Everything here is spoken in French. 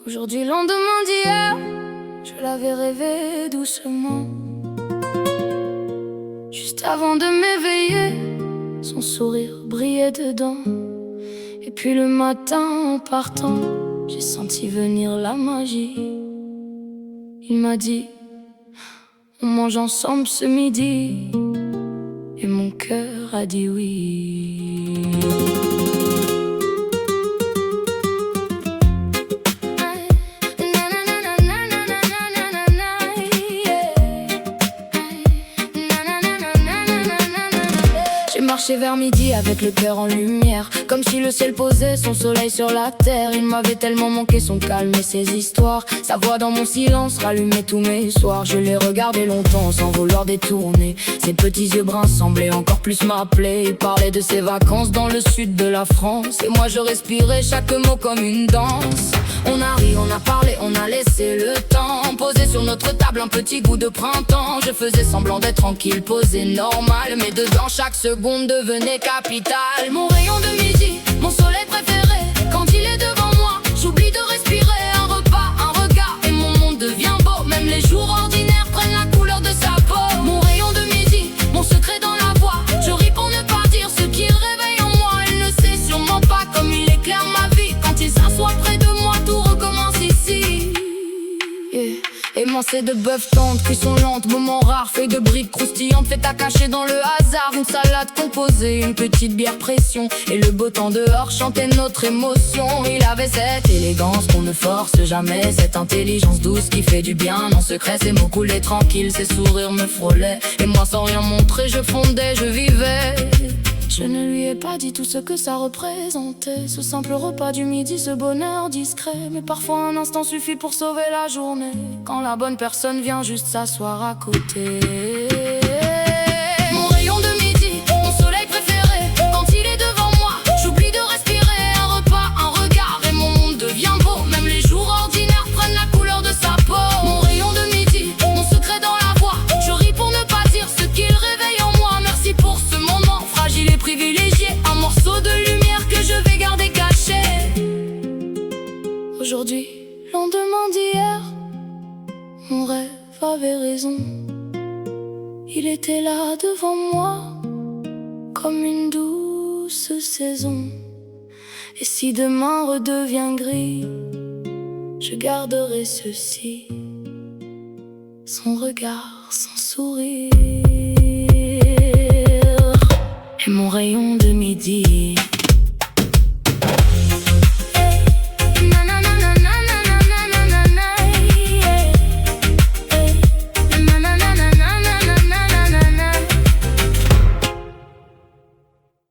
Aujourd'hui, lendemain d'hier, je l'avais rêvé doucement. Juste avant de m'éveiller, son sourire brillait dedans. Et puis le matin en partant, j'ai senti venir la magie. Il m'a dit, on mange ensemble ce midi. Et mon cœur a dit oui. J'ai marché vers midi avec le cœur en lumière, comme si le ciel posait son soleil sur la terre. Il m'avait tellement manqué son calme et ses histoires. Sa voix dans mon silence rallumait tous mes soirs. Je l'ai regardé longtemps sans vouloir détourner. Ses petits yeux bruns semblaient encore plus m'appeler. Il parlait de ses vacances dans le sud de la France, et moi je respirais chaque mot comme une danse. On a ri, on a parlé, on a laissé le temps poser sur notre table un petit goût de printemps. Je faisais semblant d'être tranquille, posé normal, mais dedans chaque seconde devenait capitale. Mon rayon de midi, mon soleil préféré. Quand il est devant moi, j'oublie de respirer. Un repas, un regard, et mon monde devient beau. Même les jours ordinaires prennent la couleur de sa peau. Mon rayon de midi, mon secret dans la voix. Je ris pour ne pas dire ce qu'il réveille en moi. Elle ne sait sûrement pas comme il éclaire ma vie. Quand il s'assoit près de moi, tout recommence ici. Émincé de bœuf tendre, cuisson lente, moment rare, feuille de briques croustillantes, fait à cacher dans le hasard. Une salade composée, une petite bière pression, et le beau temps dehors chantait notre émotion. Il avait cette élégance qu'on ne force jamais, cette intelligence douce qui fait du bien en secret. Ses mots coulaient tranquilles, ses sourires me frôlaient, et moi sans rien montrer, je fondais, je vivais. Je ne lui ai pas dit tout ce que ça représentait, ce simple repas du midi, ce bonheur discret. Mais parfois un instant suffit pour sauver la journée, quand la bonne personne vient juste s'asseoir à côté. Mon rayon de midi, mon soleil préféré. Quand il est devant moi, j'oublie de respirer. Un repas, un regard, et mon monde devient beau. Même les jours ordinaires prennent la couleur de sa peau. Mon rayon de midi, mon secret dans la voix. Je ris pour ne pas dire ce qu'il réveille en moi. Merci pour ce moment fragile et privilégié, un morceau de lumière que je vais garder caché. Aujourd'hui, lendemain d'hier, mon rêve avait raison. Il était là devant moi, comme une douce saison. Et si demain redevient gris, je garderai ceci, son regard, son sourire, et mon rayon de midi.